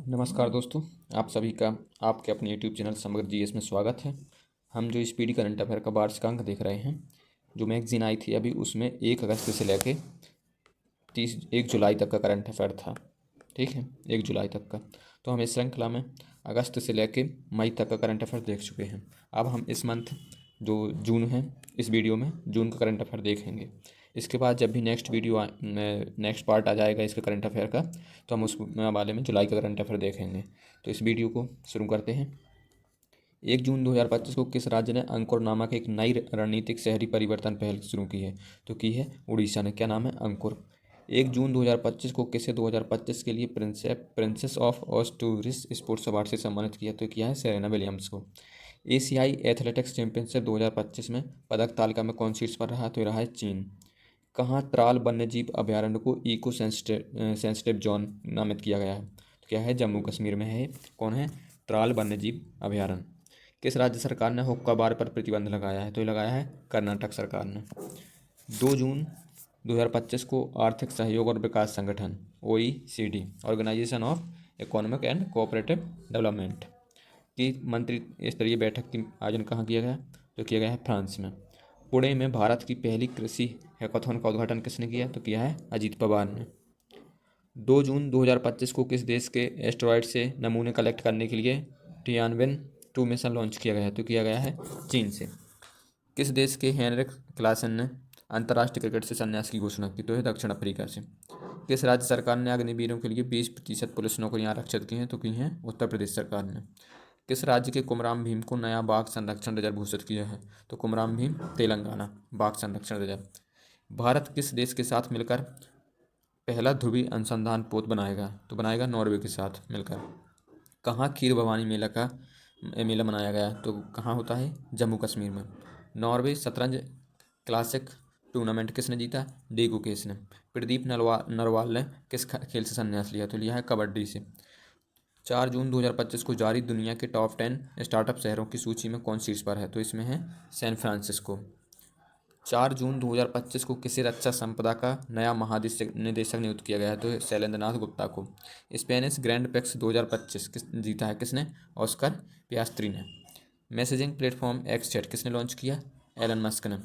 नमस्कार दोस्तों, आप सभी का आपके अपने यूट्यूब चैनल समग्र जीएस में स्वागत है। हम जो स्पीडी करंट अफेयर का वार्षिकांक देख रहे हैं, जो मैगजीन आई थी अभी, उसमें 1 अगस्त से लेके 1 जुलाई तक का करंट अफेयर था। ठीक है, 1 जुलाई तक का। तो हम इस श्रृंखला में अगस्त से लेके मई तक का करंट अफेयर देख चुके हैं। अब हम इस मंथ जो जून है, इस वीडियो में जून का करंट अफेयर देखेंगे। इसके बाद जब भी नेक्स्ट पार्ट आ जाएगा इसके करंट अफेयर का, तो हम उस वाले में जुलाई का करंट अफेयर देखेंगे। तो इस वीडियो को शुरू करते हैं। 1 जून 2025 को किस राज्य ने अंकुर नामक एक नई रणनीतिक शहरी परिवर्तन पहल शुरू की है? तो की है उड़ीसा ने। क्या नाम है? अंकुर। 1 जून 2025 को किसे 2025 के लिए प्रिंसेस ऑफ ऑस्टूरिस स्पोर्ट्स अवार्ड से सम्मानित किया? तो किया है सेरेना विलियम्स को। एशियाई एथलेटिक्स चैंपियनशिप 2025 में पदक तालिका में कौन शीर्ष पर रहा? तो रहा है चीन। कहाँ त्राल वन्यजीव अभयारण्य को इको सेंसिटिव जोन नामित किया गया है? तो क्या है? जम्मू कश्मीर में है। कौन है? त्राल वन्यजीव अभयारण्य। किस राज्य सरकार ने हुक्का बार पर प्रतिबंध लगाया है? तो ये लगाया है कर्नाटक सरकार ने। 2 जून 2025 को आर्थिक सहयोग और विकास संगठन OECD organisation of economic and cooperative development की मंत्री स्तरीय बैठक की आयोजन कहाँ किया गया? तो किया गया है फ्रांस में। पुणे में भारत की पहली कृषि हैकाथॉन का उद्घाटन किसने किया? तो किया है अजीत पवार ने। 2 जून 2025 को किस देश के एस्टेरॉयड से नमूने कलेक्ट करने के लिए टियानवेन-2 मिशन लॉन्च किया गया है? तो किया गया है चीन से। किस देश के हेनरिक क्लासन ने अंतर्राष्ट्रीय क्रिकेट से संन्यास की घोषणा की? तो है दक्षिण अफ्रीका से। किस राज्य सरकार ने अग्निवीरों के लिए 20% पुलिस नौकरियां आरक्षित की हैं? तो की हैं उत्तर प्रदेश सरकार ने। किस राज्य के कुमराम भीम को नया बाघ संरक्षण रिजर्व घोषित किया है? तो कुमराम भीम तेलंगाना बाघ संरक्षण रिजर्व। भारत किस देश के साथ मिलकर पहला ध्रुवीय अनुसंधान पोत बनाएगा? तो बनाएगा नॉर्वे के साथ मिलकर। कहाँ खीर भवानी मेला मनाया गया? तो कहाँ होता है? जम्मू कश्मीर में। नॉर्वे शतरंज क्लासिक टूर्नामेंट किसने जीता? डी गुकेश ने। प्रदीप नरवाल ने किस खेल से संन्यास लिया? तो लिया है कबड्डी से। 4 जून 2025 को जारी दुनिया के टॉप 10 स्टार्टअप शहरों की सूची में कौन शीर्ष पर है? तो इसमें है सैन फ्रांसिस्को। 4 जून 2025 को किसी रक्षा संपदा का नया महानिदेशक नियुक्त किया गया है? तो शैलेंद्र नाथ गुप्ता को। स्पेनिश ग्रैंड प्रिक्स 2025 जीता है किसने? ऑस्कर पियास्त्री ने। मैसेजिंग प्लेटफॉर्म एक्स चैट किसने लॉन्च किया? एलन मस्क ने।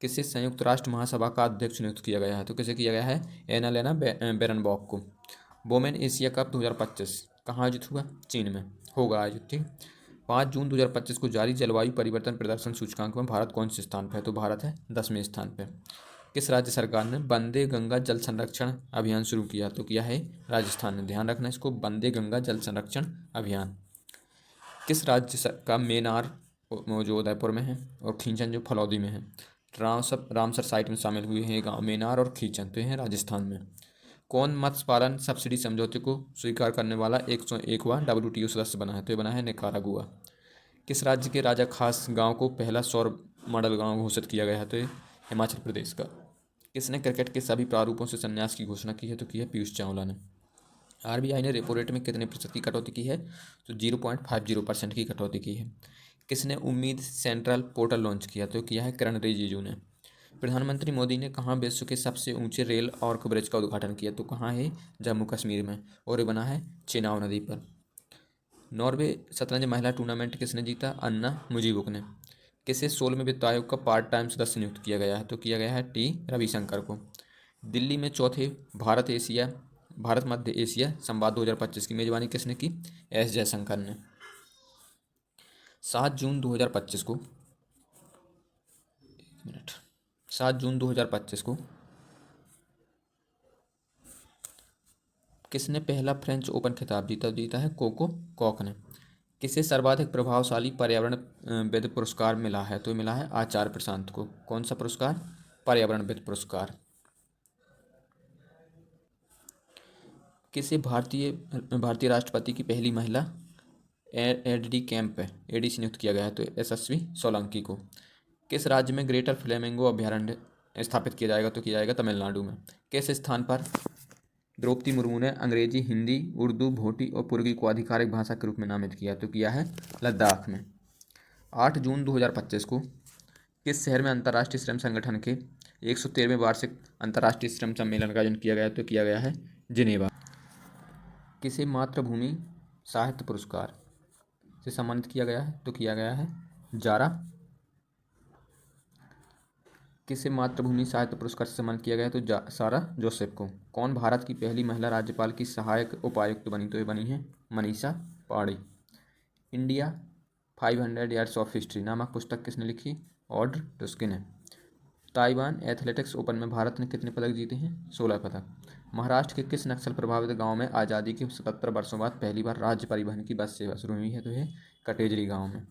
किसे संयुक्त राष्ट्र महासभा का अध्यक्ष नियुक्त किया गया है? तो किसे किया गया है? एनालेना बेरनबॉक को। वोमेन एशिया कप 2025 कहाँ आयोजित हुआ? चीन में होगा आयोजित। ठीक। 5 जून 2025 को जारी जलवायु परिवर्तन प्रदर्शन सूचकांक में भारत कौन से स्थान पर है? तो भारत है 10वें स्थान पर। किस राज्य सरकार ने वंदे गंगा जल संरक्षण अभियान शुरू किया? तो किया है राजस्थान ने। ध्यान रखना इसको, वंदे गंगा जल संरक्षण अभियान। किस राज्य का मेनार जो उदयपुर में है और खींचन जो फलौदी में है, रामसर साइट में शामिल हुए हैं गाँव मेनार और खींचन, तो हैं राजस्थान में। कौन मत्स्य पालन सब्सिडी समझौते को स्वीकार करने वाला 101वां WTO सदस्य बना है? तो ये बना है निकारागुआ। किस राज्य के राजा खास गांव को पहला सौर मॉडल गांव घोषित किया गया है? तो ये हिमाचल प्रदेश का। किसने क्रिकेट के सभी प्रारूपों से संन्यास की घोषणा की है? तो की है पीयूष चावला ने। RBI ने रेपो रेट में कितने प्रतिशत की कटौती की है? तो 0.50% की कटौती की है। किसने उम्मीद सेंट्रल पोर्टल लॉन्च किया? तो किया है किरण रिजिजू ने। प्रधानमंत्री मोदी ने कहाँ विश्व के सबसे ऊंचे रेल और ब्रिज का उद्घाटन किया? तो कहाँ है? जम्मू कश्मीर में, और ये बना है चेनाब नदी पर। नॉर्वे शतरंज महिला टूर्नामेंट किसने जीता? अन्ना मुजीबुक ने। किसे 16वें वित्त आयोग का पार्ट टाइम सदस्य नियुक्त किया गया है? तो किया गया है टी रविशंकर को। दिल्ली में चौथे भारत मध्य एशिया संवाद 2025 की मेजबानी किसने की? एस जयशंकर ने। 7 जून 2025 को 7 जून 2025 को किसने पहला फ्रेंच ओपन खिताब जीता? जीता है कोको कॉक ने। किसे सर्वाधिक प्रभावशाली पर्यावरणविद पुरस्कार मिला है? तो मिला है आचार्य प्रशांत को। कौन सा पुरस्कार? पर्यावरणविद पुरस्कार। किसे भारतीय राष्ट्रपति की पहली महिला एडीडी कैंप एडीसी नियुक्त किया गया है? तो यशस्वी सोलंकी को। किस राज्य में ग्रेटर फ्लेमिंगो अभयारण्य स्थापित किया जाएगा? तो किया जाएगा तमिलनाडु में। किस स्थान पर द्रौपदी मुर्मू ने अंग्रेजी, हिंदी, उर्दू, भोटी और पुर्गी को आधिकारिक भाषा के रूप में नामित किया? तो किया है लद्दाख में। 8 जून 2025 को किस शहर में अंतर्राष्ट्रीय श्रम संगठन के 113वें वार्षिक अंतर्राष्ट्रीय श्रम सम्मेलन का आयोजन किया गया? तो किया गया है जिनेवा। किसे मातृभूमि साहित्य पुरस्कार से सम्मानित किया गया है? तो किया गया है जारा। किसे मातृभूमि साहित्य पुरस्कार से सम्मानित किया गया है? तो सारा जोसेफ को। कौन भारत की पहली महिला राज्यपाल की सहायक उपायुक्त बनी? तो ये बनी है मनीषा पाड़ी। इंडिया 500 ईयर्स ऑफ हिस्ट्री नामक पुस्तक किसने लिखी? ऑड्र टुस्किन ने। ताइवान एथलेटिक्स ओपन में भारत ने कितने पदक जीते हैं? 16 पदक। महाराष्ट्र के किस नक्सल प्रभावित गांव में आज़ादी के 77 वर्षों बाद पहली बार राज्य परिवहन की बस सेवा शुरू हुई है? तो ये कटेजरी गांव में।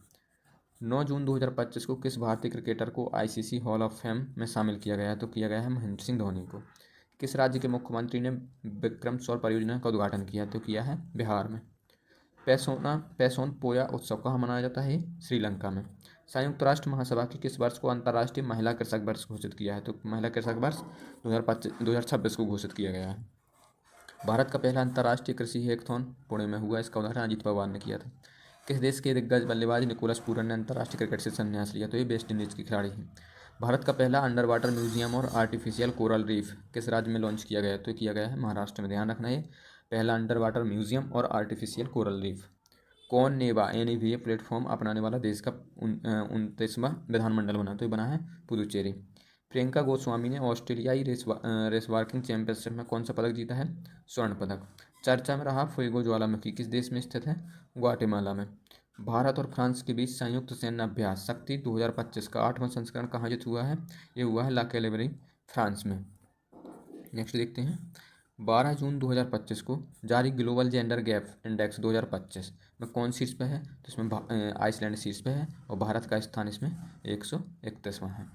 9 जून 2025 को किस भारतीय क्रिकेटर को आईसीसी हॉल ऑफ फेम में शामिल किया गया है? तो किया गया है महेंद्र सिंह धोनी को। किस राज्य के मुख्यमंत्री ने विक्रम सौर परियोजना का उद्घाटन किया? तो किया है बिहार में। पैसोन पोया उत्सव कहाँ मनाया जाता है? श्रीलंका में। संयुक्त राष्ट्र महासभा की किस वर्ष को अंतर्राष्ट्रीय महिला कृषक वर्ष घोषित किया है? तो महिला कृषक वर्ष 2026 को घोषित किया गया है। भारत का पहला अंतर्राष्ट्रीय कृषि हैकाथॉन पुणे में हुआ। इसका उद्घाटन अजीत पवार ने किया था। किस देश के दिग्गज बल्लेबाज निकोलस पूरन ने अंतर्राष्ट्रीय क्रिकेट से संन्यास लिया? तो ये वेस्ट इंडीज के खिलाड़ी हैं। भारत का पहला अंडर वाटर म्यूजियम और आर्टिफिशियल कोरल रीफ किस राज्य में लॉन्च किया गया? तो किया गया है महाराष्ट्र में। ध्यान रखना है पहला अंडर वाटर म्यूजियम और आर्टिफिशियल कोरल रीफ। कौन नेवा NEVA प्लेटफॉर्म अपनाने वाला देश का 29वां विधानमंडल बना? तो ये बना है पुदुचेरी। प्रियंका गोस्वामी ने ऑस्ट्रेलियाई रेस वाकिंग चैंपियनशिप में कौन सा पदक जीता है? स्वर्ण पदक। चर्चा में रहा फुएगो ज्वालामुखी किस देश में स्थित है? ग्वाटेमाला में। भारत और फ्रांस के बीच संयुक्त सैन्य अभ्यास शक्ति 2025 का 8वां संस्करण कहाँ आयोजित हुआ है? ये हुआ है ला कैलेबरी फ्रांस में। नेक्स्ट देखते हैं 12 जून 2025 को जारी ग्लोबल जेंडर गैप इंडेक्स 2025 में कौन शीर्ष पे है? तो इसमें आइसलैंड शीर्ष पे है और भारत का स्थान इसमें 131वां है।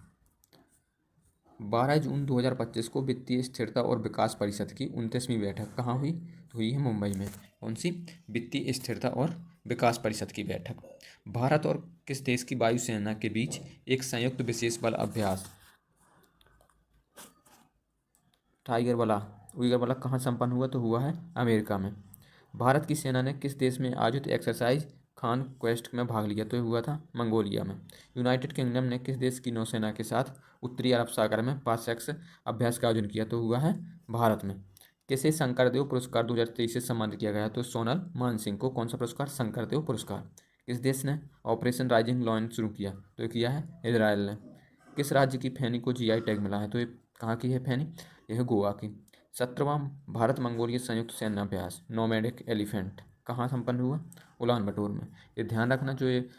12 जून 2025 को वित्तीय स्थिरता और विकास परिषद की 29वीं बैठक कहाँ हुई? तो हुई है मुंबई में। कौन सी? वित्तीय स्थिरता और विकास परिषद की बैठक। भारत और किस देश की वायुसेना के बीच एक संयुक्त विशेष बल अभ्यास टाइगर वाला कहाँ संपन्न हुआ? तो हुआ है अमेरिका में। भारत की सेना ने किस देश में आयोजित एक्सरसाइज खान क्वेस्ट में भाग लिया? तो हुआ था मंगोलिया में। यूनाइटेड किंगडम ने किस देश की नौसेना के साथ उत्तरी अरब सागर में पासैक्स अभ्यास का आयोजन किया? तो हुआ है भारत में। किसे शंकरदेव पुरस्कार 2023 से सम्मानित किया गया? तो सोनल मानसिंह को। कौन सा पुरस्कार? शंकरदेव पुरस्कार। किस देश ने ऑपरेशन राइजिंग लॉयन शुरू किया? तो ये किया है इजराइल ने। किस राज्य की फैनी को GI टैग मिला है? तो ये कहाँ की है फैनी? यह गोवा की। 17वां भारत मंगोलिया संयुक्त सैन्य अभ्यास नोमैडिक एलिफेंट कहाँ संपन्न हुआ? उलान बटोर में। ये ध्यान रखना जो ये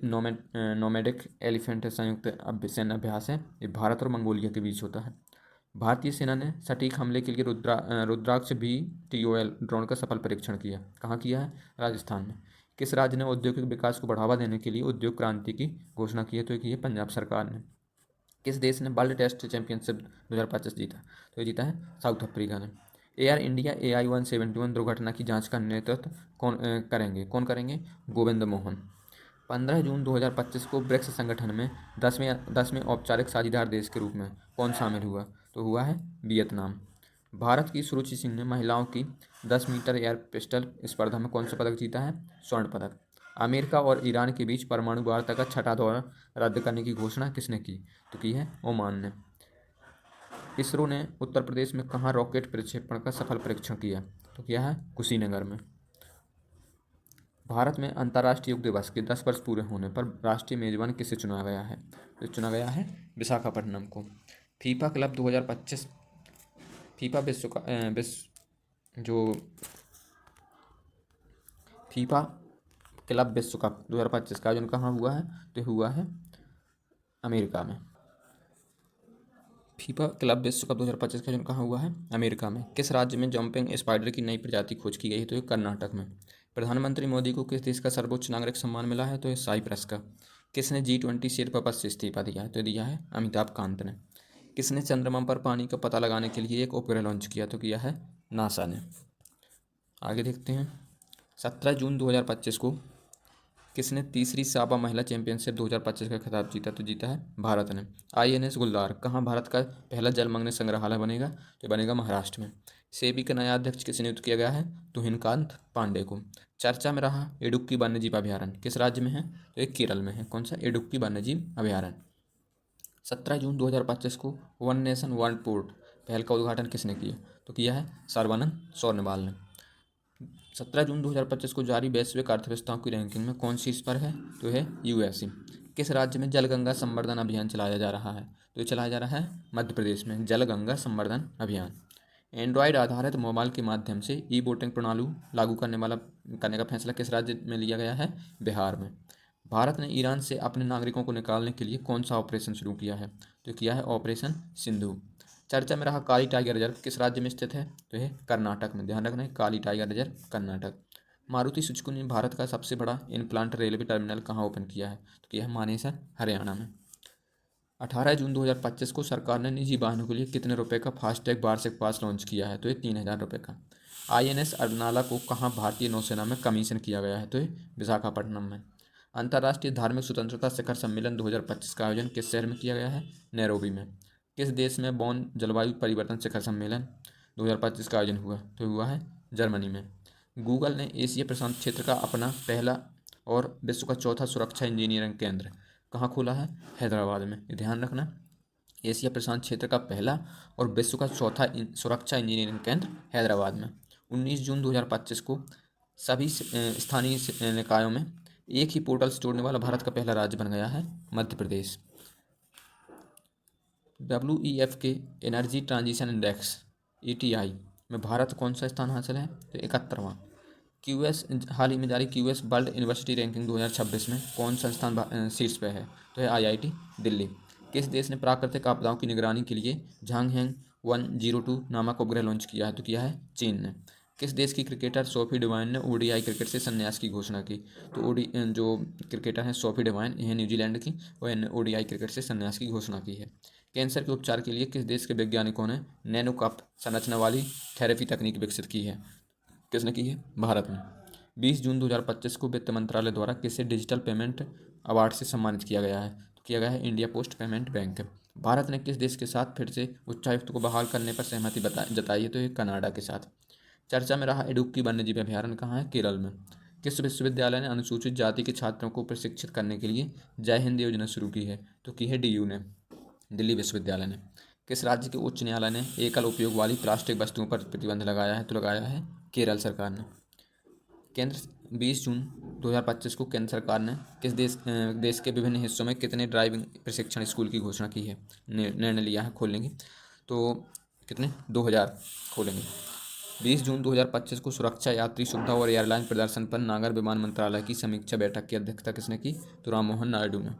नोमैडिक एलिफेंट संयुक्त सैन्य अभ्यास है ये भारत और मंगोलिया के बीच होता है। भारतीय सेना ने सटीक हमले के लिए रुद्राक्ष VTOL ड्रोन का सफल परीक्षण किया। कहाँ किया है? राजस्थान में। किस राज्य ने औद्योगिक विकास को बढ़ावा देने के लिए उद्योग क्रांति की घोषणा की है? तो ये पंजाब सरकार ने। किस देश ने वर्ल्ड टेस्ट चैंपियनशिप 2025 जीता? तो ये जीता है साउथ अफ्रीका ने। एयर इंडिया AI-171 दुर्घटना की जांच का नेतृत्व कौन करेंगे? गोविंद मोहन। 15 जून 2025 को ब्रिक्स संगठन में 10वें औपचारिक साझेदार देश के रूप में कौन शामिल हुआ? तो हुआ है वियतनाम। भारत की सुरुचि सिंह ने महिलाओं की 10 मीटर एयर पिस्टल स्पर्धा में कौन सा पदक जीता है? स्वर्ण पदक। अमेरिका और ईरान के बीच परमाणु वार्ता का छठा दौर रद्द करने की घोषणा किसने की? तो की है ओमान ने। इसरो ने उत्तर प्रदेश में कहाँ रॉकेट प्रक्षेपण का सफल परीक्षण किया? तो किया है कुशीनगर में। भारत में अंतर्राष्ट्रीय योग दिवस के 10 वर्ष पूरे होने पर राष्ट्रीय मेजबान किसे चुना गया है? तो चुना गया है विशाखापट्टनम को। फीफा क्लब 2025 फीफा विश्व का जो फीफा क्लब विश्व कप 2025 का आयोजन कहाँ हुआ है? तो हुआ है अमेरिका में। फीफा क्लब विश्व कप 2025 का आयोजन कहाँ हुआ है? अमेरिका में। किस राज्य में जंपिंग स्पाइडर की नई प्रजाति खोज की गई है? तो ये कर्नाटक में। प्रधानमंत्री मोदी को किस देश का सर्वोच्च नागरिक सम्मान मिला है? तो ये साइप्रस का। किसने G20 शेरपा पद से इस्तीफा दिया है? तो दिया है अमिताभ कांत ने। किसने चंद्रमा पर पानी का पता लगाने के लिए एक उपग्रह लॉन्च किया? तो किया है नासा ने। आगे देखते हैं 17 जून 2025 को किसने तीसरी साबा महिला चैंपियनशिप 2025 का खिताब जीता? तो जीता है भारत ने। INS गुलदार कहाँ भारत का पहला जलमग्न संग्रहालय बनेगा? तो बनेगा महाराष्ट्र में। सेबी का नया अध्यक्ष किसे नियुक्त किया गया है? तुहिनकांत पांडे को। चर्चा में रहा इडुक्की वन्यजीव अभयारण्य किस राज्य में है? तो एक केरल में है। कौन सा? इडुक्की वन्यजीव अभयारण्य। 17 जून 2025 को वन नेशन वन पोर्ट पहल का उद्घाटन किसने किया? तो किया है सर्बानंद सोनोवाल ने। 17 जून 2025 को जारी वैश्विक अर्थव्यवस्थाओं की रैंकिंग में कौन शीर्ष पर है? तो है यूएसए। किस राज्य में जल गंगा संवर्धन अभियान चलाया जा रहा है? तो ये चलाया जा रहा है मध्य प्रदेश में जल गंगा संवर्धन अभियान। एंड्रॉयड आधारित मोबाइल के माध्यम से ई वोटिंग प्रणाली लागू करने का फैसला किस राज्य में लिया गया है? बिहार में। भारत ने ईरान से अपने नागरिकों को निकालने के लिए कौन सा ऑपरेशन शुरू किया है? तो किया है ऑपरेशन सिंधु। चर्चा में रहा काली टाइगर रिजर्व किस राज्य में स्थित है? तो यह कर्नाटक में। ध्यान रखना है, Kali tiger reserve Karnataka. Maruti Suzuki ने भारत का सबसे बड़ा इनप्लांट रेलवे टर्मिनल कहाँ ओपन किया है? तो किया है मानेसर, हरियाणा में। 18 जून 2025 को सरकार ने निजी वाहनों के लिए कितने रुपए का फास्टैग वार्षिक पास लॉन्च किया है? तो ये 3000 रुपये का। INS अर्नाला को कहाँ भारतीय नौसेना में कमीशन किया गया है? तो ये विशाखापट्टनम में। अंतर्राष्ट्रीय धार्मिक स्वतंत्रता शिखर सम्मेलन 2025 का आयोजन किस शहर में किया गया है? नैरोबी में। किस देश में बॉन जलवायु परिवर्तन शिखर सम्मेलन 2025 का आयोजन हुआ? तो हुआ है जर्मनी में। गूगल ने एशिया प्रशांत क्षेत्र का अपना पहला और विश्व का चौथा सुरक्षा इंजीनियरिंग केंद्र कहाँ खोला है? हैदराबाद में। ये ध्यान रखना, एशिया प्रशांत क्षेत्र का पहला और विश्व का चौथा सुरक्षा इंजीनियरिंग केंद्र हैदराबाद में। 19 जून 2025 को सभी स्थानीय निकायों में एक ही पोर्टल से जोड़ने वाला भारत का पहला राज्य बन गया है मध्य प्रदेश। WEF के एनर्जी ट्रांजिशन इंडेक्स ETI में भारत कौन सा स्थान हासिल है? तो 71वां। QS हाल ही में जारी QS वर्ल्ड यूनिवर्सिटी रैंकिंग 2026 में कौन सा स्थान शीर्ष पे है? तो है IIT दिल्ली। किस देश ने प्राकृतिक आपदाओं की निगरानी के लिए झांगहेंग 102 नामक उपग्रह लॉन्च किया है? तो किया है चीन ने। किस देश की क्रिकेटर सोफी डिवाइन ने ODI क्रिकेट से संन्यास की घोषणा की? तो जो क्रिकेटर हैं सोफी डिवाइन, यह न्यूजीलैंड की, और इन्होंने ODI क्रिकेट से संन्यास की घोषणा की है। कैंसर के उपचार के लिए किस देश के वैज्ञानिकों ने नैनोकप संरचना वाली थेरेपी तकनीक विकसित की है? किसने की है? भारत ने। 20 जून 2025 को वित्त मंत्रालय द्वारा किसे डिजिटल पेमेंट अवार्ड से सम्मानित किया गया है? तो किया गया है India post payment bank. Bharat ने किस देश के साथ फिर से उच्चायुक्त को बहाल करने पर सहमति जताई है? तो ये कनाडा के साथ। चर्चा में रहा इडुक्की वन्यजीव अभयारण्य कहाँ है? केरल में। किस विश्वविद्यालय ने अनुसूचित जाति के छात्रों को प्रशिक्षित करने के लिए जय हिंद योजना शुरू की है? तो की है DU ने, दिल्ली विश्वविद्यालय ने। किस राज्य के उच्च न्यायालय ने एकल उपयोग वाली प्लास्टिक वस्तुओं पर प्रतिबंध लगाया है? तो लगाया है केरल सरकार ने। केंद्र 20 जून 2025 को केंद्र सरकार ने किस देश के विभिन्न हिस्सों में कितने ड्राइविंग प्रशिक्षण स्कूल की घोषणा की है? निर्णय लिया है खोलने की। तो कितने? 2000 खोलेंगे। 20 जून 2025 को सुरक्षा, यात्री सुविधा और एयरलाइन प्रदर्शन पर नागर विमान मंत्रालय की समीक्षा बैठक की अध्यक्षता किसने की? तो राम मोहन नायडू ने।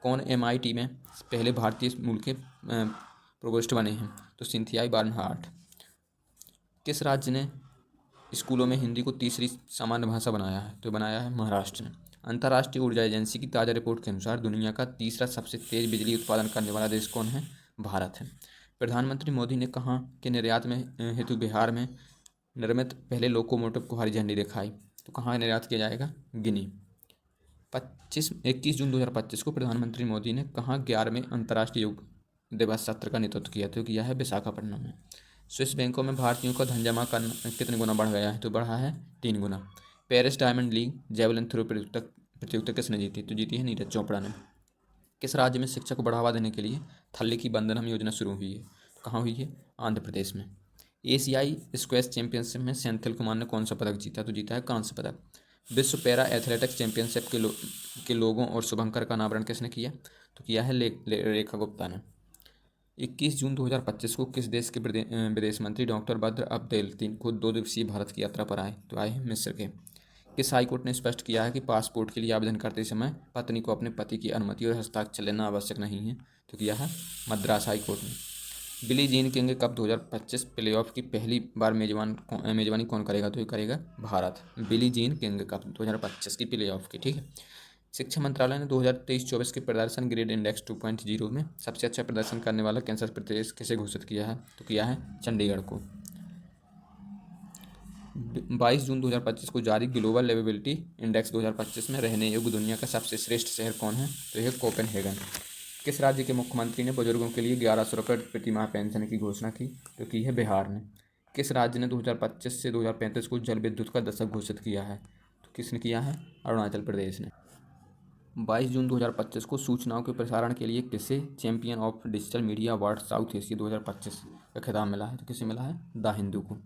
कौन MIT में पहले भारतीय मूल के प्रोवोस्ट बने हैं? तो सिंथिया बर्नहार्ट। किस राज्य ने स्कूलों में हिंदी को तीसरी सामान्य भाषा बनाया है? तो बनाया है महाराष्ट्र ने। अंतर्राष्ट्रीय ऊर्जा एजेंसी की ताज़ा रिपोर्ट के अनुसार दुनिया का तीसरा सबसे तेज बिजली उत्पादन करने वाला देश कौन है? भारत है। प्रधानमंत्री मोदी ने कहाँ के निर्यात में हेतु बिहार में निर्मित पहले लोकोमोटिव को हरी झंडी दिखाई? तो कहाँ निर्यात किया जाएगा? गिनी। 21 जून 2025 को प्रधानमंत्री मोदी ने कहाँ 11वें अंतर्राष्ट्रीय योग दिवस सत्र का नेतृत्व किया? तो किया है विशाखापट्टनम में। स्विस बैंकों में भारतीयों का धन जमा करना कितने गुना बढ़ गया है? तो बढ़ा है 3 गुना। Paris Diamond League javelin throw प्रतियोगिता किसने जीती? तो जीती है नीरज चोपड़ा ने। किस राज्य में शिक्षा को बढ़ावा देने के लिए थल्ली की बंधनम योजना शुरू हुई है? कहाँ हुई है? आंध्र प्रदेश में। एशियाई स्क्वैश चैंपियनशिप में सेंथिल कुमार ने कौन सा पदक जीता? तो जीता है कांस्य पदक। विश्व पैरा एथलेटिक्स चैंपियनशिप के लोगों और शुभंकर का अनावरण किसने किया? तो किया है रेखा गुप्ता ने। 21 जून 2025 को किस देश के विदेश मंत्री डॉक्टर बद्र अब्देलतीन खुद 2 दिवसीय भारत की यात्रा पर आए? तो आए हैं मिस्र के। किस हाईकोर्ट ने स्पष्ट किया है कि पासपोर्ट के लिए आवेदन करते समय पत्नी को अपने पति की अनुमति और हस्ताक्षर लेना आवश्यक नहीं है? तो किया है मद्रास हाईकोर्ट ने। Billie Jean King cup 2025 playoff की पहली बार मेजबानी कौन करेगा? तो ये करेगा Bharat. Billie Jean King cup 2025 की प्लेऑफ की, ठीक है। शिक्षा मंत्रालय ने 2023-24 के प्रदर्शन ग्रेड इंडेक्स 2.0 में सबसे अच्छा प्रदर्शन करने वाला कैंसर प्रदेश किसे घोषित किया है? तो किया है चंडीगढ़ को। 22 जून 2025 को जारी ग्लोबल लिवेबिलिटी इंडेक्स 2025 में रहने योग्य दुनिया का सबसे श्रेष्ठ शहर कौन है? तो यह कोपेनहेगन। किस राज्य के मुख्यमंत्री ने बुजुर्गों के लिए 1100 रुपये प्रति माह पेंशन की घोषणा की? तो की है बिहार ने। किस राज्य ने 2025 से 2035 को जल विद्युत का दशक घोषित किया है? तो किसने किया है? अरुणाचल प्रदेश ने। 22 जून 2025 को सूचनाओं के प्रसारण के लिए किसे champion of digital media award south Asia 2025 का खिताब मिला है? तो किसे मिला है? द हिंदू को।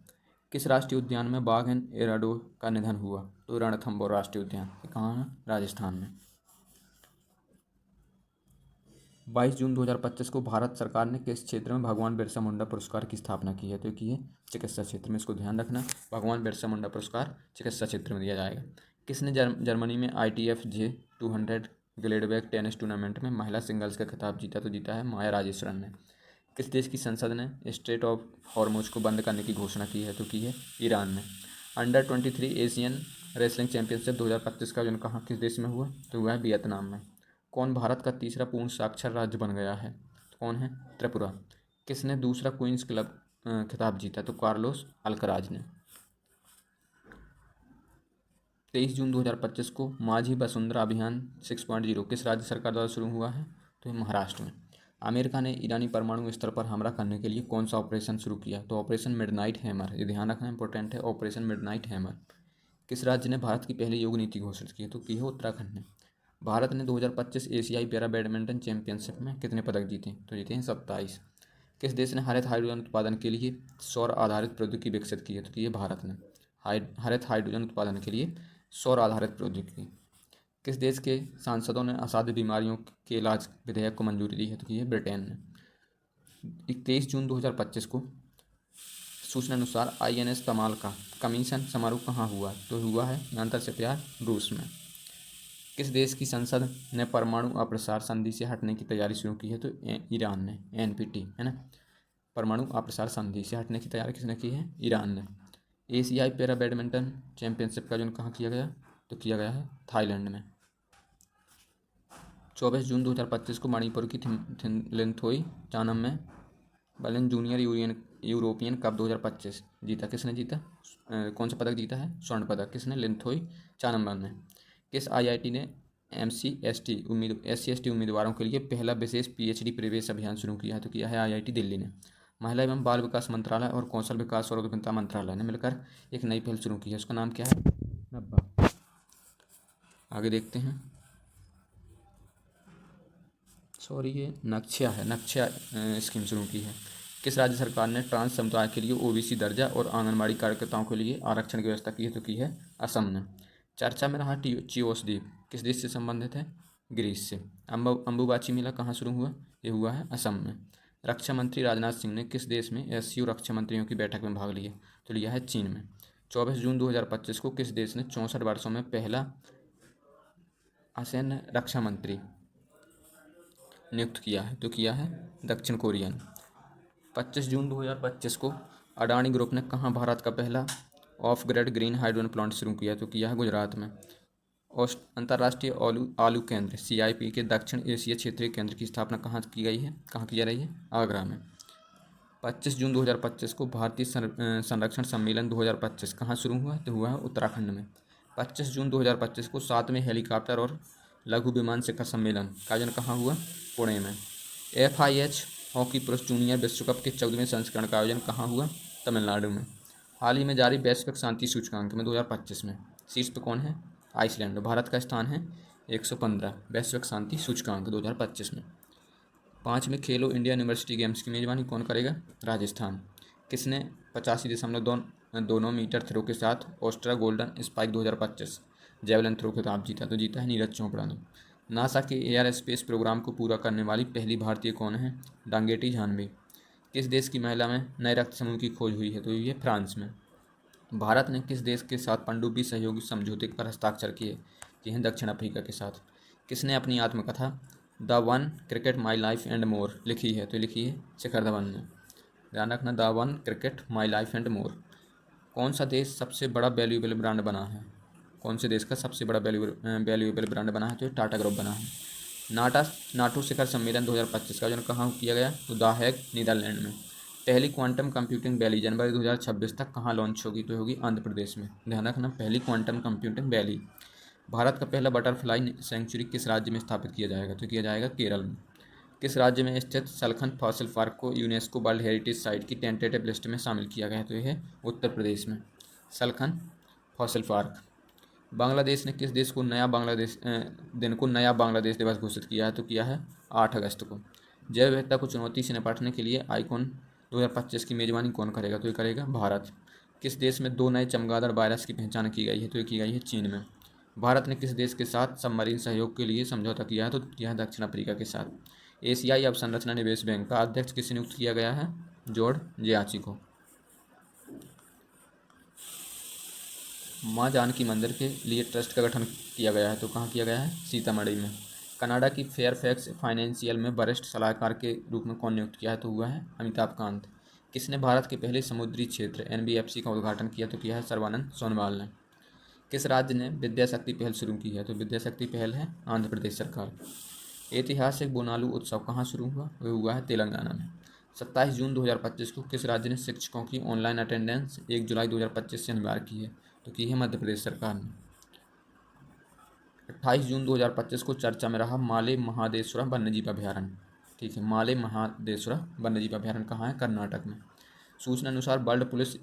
किस राष्ट्रीय उद्यान में बाघ एंड एराडो का निधन हुआ? तो रणथंभौर राष्ट्रीय उद्यान, ये कहाँ है? राजस्थान में। 22 जून 2025 को भारत सरकार ने किस क्षेत्र में भगवान बिरसा मुंडा पुरस्कार की स्थापना की है? तो कि है चिकित्सा क्षेत्र में। इसको ध्यान रखना, भगवान बिरसा मुंडा पुरस्कार चिकित्सा क्षेत्र में दिया जाएगा। किसने जर्मनी में ITF J200 ग्लेडबैक टेनिस टूर्नामेंट में महिला सिंगल्स का खिताब जीता? तो जीता है माया राजेश्वरन ने। किस देश की संसद ने स्ट्रेट ऑफ हॉर्मुज को बंद करने की घोषणा की है? तो की है ईरान ने। अंडर-23 एशियन रेसलिंग चैंपियनशिप 2025 का आयोजन कहाँ किस देश में हुआ? तो हुआ है वियतनाम में। कौन भारत का तीसरा पूर्ण साक्षर राज्य बन गया है? तो कौन है? त्रिपुरा। किसने दूसरा क्वींस क्लब खिताब जीता? तो कार्लोस अल्कराज ने। 23 जून 2025 को माझी वसुंधरा अभियान 6.0 किस राज्य सरकार द्वारा शुरू हुआ है? तो महाराष्ट्र में। अमेरिका ने ईरानी परमाणु स्तर पर हमला करने के लिए कौन सा ऑपरेशन शुरू किया? तो ऑपरेशन मिडनाइट हैमर, ये ध्यान रखना इंपॉर्टेंट है, ऑपरेशन मिडनाइट हैमर। किस राज्य ने भारत की पहली योग नीति घोषित की है? तो की है उत्तराखंड ने। भारत ने 2025 एशियाई पैरा बैडमिंटन चैंपियनशिप में कितने पदक जीते? तो जीते हैं 27। किस देश ने हरित हाइड्रोजन उत्पादन के लिए सौर आधारित प्रौद्योगिकी विकसित की है? तो की है भारत ने। हरित हाइड्रोजन उत्पादन के लिए सौर आधारित प्रौद्योगिकी। किस देश के सांसदों ने असाध्य बीमारियों के इलाज विधेयक को मंजूरी दी है? तो की है ब्रिटेन ने। 23 जून 2025 को सूचना अनुसार INS तमाल का कमीशन समारोह कहाँ हुआ? तो हुआ है यंत्र से प्यार, रूस में। किस देश की संसद ने परमाणु अप्रसार संधि से हटने की तैयारी शुरू की है? तो ईरान ने। NPT है ना, परमाणु अप्रसार संधि से हटने की तैयारी किसने की है? ईरान ने। एशियाई पैरा बैडमिंटन चैंपियनशिप का आयोजन कहाँ किया गया? तो किया गया है थाईलैंड में। 24 जून 2025 को मणिपुर की थिम्लिंथोई चानम में बर्लिन जूनियर यूरोपियन कप 2025 जीता। किसने जीता? कौन सा पदक जीता है? स्वर्ण पदक। किसने? लिंथोई चानम ने। किस IIT ने SC/ST उम्मीदवारों के लिए पहला विशेष PhD प्रवेश अभियान शुरू किया है? तो किया है IIT दिल्ली ने। महिला एवं बाल विकास मंत्रालय और कौशल विकास और उद्यमिता मंत्रालय ने मिलकर एक नई पहल शुरू की है, उसका नाम क्या है? नब्बा। आगे देखते हैं, सॉरी ये नक्शा है, नक्शा स्कीम शुरू की है। किस राज्य सरकार ने ट्रांस समुदाय के लिए OBC दर्जा और आंगनबाड़ी कार्यकर्ताओं के लिए आरक्षण की व्यवस्था की है? तो की है असम ने। चर्चा में रहा चिओस द्वीप किस देश से संबंधित है? ग्रीस से। अंबुबाची मेला कहाँ शुरू हुआ? ये हुआ है असम में। रक्षा मंत्री राजनाथ सिंह ने किस देश में SCO रक्षा मंत्रियों की बैठक में भाग लिया? तो लिया है चीन में। 24 जून 2025 को किस देश ने 64 वर्षों में पहला असैन्य रक्षा मंत्री नियुक्त किया है? तो किया है दक्षिण कोरिया ने। 25 जून 2025 को अडानी ग्रुप ने कहाँ भारत का पहला of grid green hydrogen plant शुरू किया? तो किया है गुजरात में। अंतर्राष्ट्रीय आलू केंद्र CIP के दक्षिण एशिया क्षेत्रीय केंद्र की स्थापना कहाँ की गई है? कहाँ की जा रही है? आगरा में। 25 जून 2025 को भारतीय संरक्षण सम्मेलन 2025 कहाँ शुरू हुआ? तो हुआ है उत्तराखंड में। 25 जून 2025 को 7वें हेलीकॉप्टर और लघु विमान शिखर सम्मेलन का आयोजन कहाँ हुआ? पुणे में। FIH हॉकी पुरुष जूनियर विश्व कप के 14वें संस्करण का आयोजन कहाँ हुआ? तमिलनाडु में। हाल ही में जारी वैश्विक शांति सूचकांक में 2025 में शीर्ष पर कौन है? आइसलैंड। भारत का स्थान है 115 वैश्विक शांति सूचकांक 2025 में। 5वें खेलो इंडिया यूनिवर्सिटी गेम्स की मेजबानी कौन करेगा? राजस्थान। किसने 85.29 मीटर थ्रो के साथ ऑस्ट्रा गोल्डन स्पाइक 2025 जेवलिन थ्रो खिताब जीता? तो जीता है नीरज चोपड़ा ने। नासा के एयर स्पेस प्रोग्राम को पूरा करने वाली पहली भारतीय कौन है? डांगेटी जानवी। किस देश की महिला में नए रक्त समूह की खोज हुई है? तो ये फ्रांस में। भारत ने किस देश के साथ पनडुब्बी सहयोगी समझौते पर हस्ताक्षर किए? ये हैं दक्षिण अफ्रीका के साथ। किसने अपनी आत्मकथा the one cricket my life and more लिखी है? तो लिखी है शिखर धवन ने। ध्यान रखना, the one cricket my life and more. कौन सा देश सबसे बड़ा वैल्यूएबल ब्रांड बना है? कौन से देश का सबसे बड़ा वैल्यूएबल ब्रांड बना है? तो टाटा ग्रुप बना है। नाटो शिखर सम्मेलन 2025 का आयोजन कहाँ किया गया? तो द हेग नीदरलैंड में। पहली क्वांटम कंप्यूटिंग वैली जनवरी 2026 तक कहाँ लॉन्च होगी? तो होगी आंध्र प्रदेश में। ध्यान रखना, पहली क्वांटम कंप्यूटिंग वैली। भारत का पहला बटरफ्लाई सेंचुरी किस राज्य में स्थापित किया जाएगा? तो किया जाएगा केरल में। किस राज्य में स्थित सलखन फॉसिल पार्क को यूनेस्को वर्ल्ड हेरिटेज साइट की टेंटेटिव लिस्ट में शामिल किया गया है? तो यह है उत्तर प्रदेश में, सलखन फॉसिल पार्क। बांग्लादेश ने किस देश को नया बांग्लादेश दिवस घोषित किया है? तो किया है 8 अगस्त को। जैव विविधता को चुनौती से निपटने के लिए आईकॉन 2025 की मेजबानी कौन करेगा? तो ये करेगा भारत। किस देश में 2 नए चमगादड़ वायरस की पहचान की गई है? तो ये की गई है चीन में। भारत ने किस देश के साथ सबमरीन सहयोग के लिए समझौता किया है? तो किया है दक्षिण अफ्रीका के साथ। एशियाई अवसंरचना निवेश बैंक का अध्यक्ष किसे नियुक्त किया गया है? जॉर्ज जियाची को। माँ जानकी मंदिर के लिए ट्रस्ट का गठन किया गया है, तो कहाँ किया गया है? सीतामढ़ी में। कनाडा की फेयरफैक्स फाइनेंशियल में वरिष्ठ सलाहकार के रूप में कौन नियुक्त किया है? तो हुआ है अमिताभ कांत। किसने भारत के पहले समुद्री क्षेत्र एनबीएफसी का उद्घाटन किया? तो किया है सर्बानंद सोनोवाल ने। किस राज्य ने विद्या शक्ति पहल शुरू की है? तो विद्या शक्ति पहल है आंध्र प्रदेश सरकार। ऐतिहासिक बोनालू उत्सव कहाँ शुरू हुआ? वह हुआ है तेलंगाना में। 27 जून 2025 को किस राज्य ने शिक्षकों की ऑनलाइन अटेंडेंस 1 जुलाई 2025 से अनिवार्य की है? तो की है मध्य प्रदेश सरकार ने। 28 जून 2025 को चर्चा में रहा माले महादेश्वरा वन्यजीव अभ्यारण्य। ठीक है, माले महादेश्वरा वन्यजीव अभ्यारण्य कहाँ है? कर्नाटक में। सूचना अनुसार world police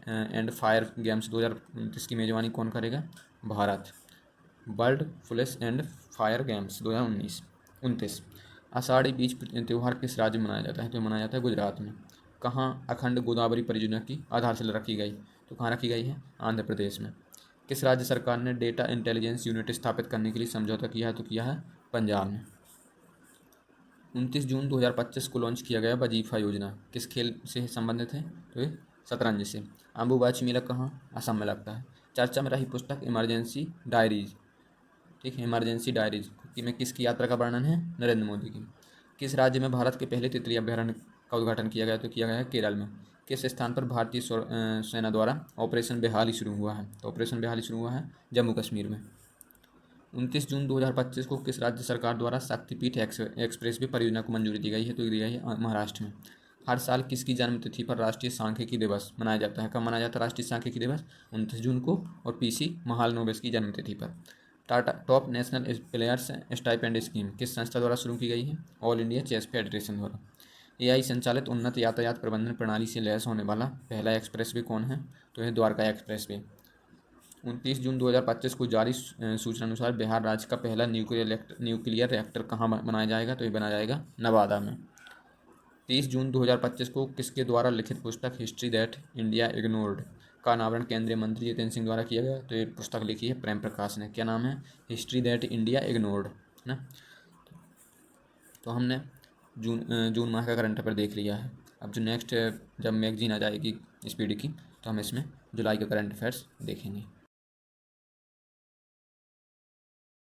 and fire games 2029 की मेजबानी कौन करेगा? Bharat. World police and fire games 2029 Ashadhi बीज त्यौहार किस राज्य में मनाया जाता है? तो मनाया जाता है गुजरात में। कहाँ अखंड गोदावरी परियोजना की आधारशिला रखी गई? तो कहाँ रखी गई है? आंध्र प्रदेश में। किस राज्य सरकार ने डेटा इंटेलिजेंस यूनिट स्थापित करने के लिए समझौता किया है? तो किया है पंजाब ने। 29 जून 2025 को लॉन्च किया गया वजीफा योजना किस खेल से संबंधित है? तो ये शतरंज से। अम्बुबाची मेला कहाँ? असम में लगता है। चर्चा में रही पुस्तक इमरजेंसी डायरीज। ठीक है, इमरजेंसी डायरीज में किसकी यात्रा का वर्णन है? नरेंद्र मोदी की। किस राज्य में भारत के पहले तितली अभ्यारण्य का उद्घाटन किया गया? तो किया गया है केरल में। किस स्थान पर भारतीय सेना द्वारा ऑपरेशन बेहाली शुरू हुआ है? तो ऑपरेशन बेहाली शुरू हुआ है जम्मू कश्मीर में। 29 जून 2025 को किस राज्य सरकार द्वारा शक्तिपीठ एक्सप्रेसवे परियोजना को मंजूरी दी गई है? तो दी गई है महाराष्ट्र में। हर साल किसकी जन्मतिथि पर राष्ट्रीय सांख्यिकी दिवस मनाया जाता है? कब मनाया जाता है राष्ट्रीय सांख्यिकी दिवस? 29 जून को। और पीसी महालनोबिस की जन्मतिथि पर। Tata top national players stipend scheme किस संस्था द्वारा शुरू की गई है? ऑल इंडिया चेस फेडरेशन द्वारा। एआई संचालित उन्नत यातायात प्रबंधन प्रणाली से लैस होने वाला पहला एक्सप्रेसवे कौन है? तो यह द्वारका एक्सप्रेसवे। 29 जून 2025 को जारी सूचना अनुसार बिहार राज्य का पहला न्यूक्लियर रिएक्टर कहाँ बनाया जाएगा? तो ये बनाया जाएगा नवादा में। 30 जून 2025 को किसके द्वारा लिखित पुस्तक हिस्ट्री दैट इंडिया इग्नोर्ड का अनावरण केंद्रीय मंत्री जितेंद्र सिंह द्वारा किया गया? तो ये पुस्तक लिखी है प्रेम प्रकाश ने। क्या नाम है? हिस्ट्री दैट इंडिया इग्नोर्ड ना। तो हमने जून माह का करंट अफेयर देख लिया है। अब जो नेक्स्ट जब मैगजीन आ जाएगी स्पीड की तो हम इसमें जुलाई का करंट अफेयर्स देखेंगे।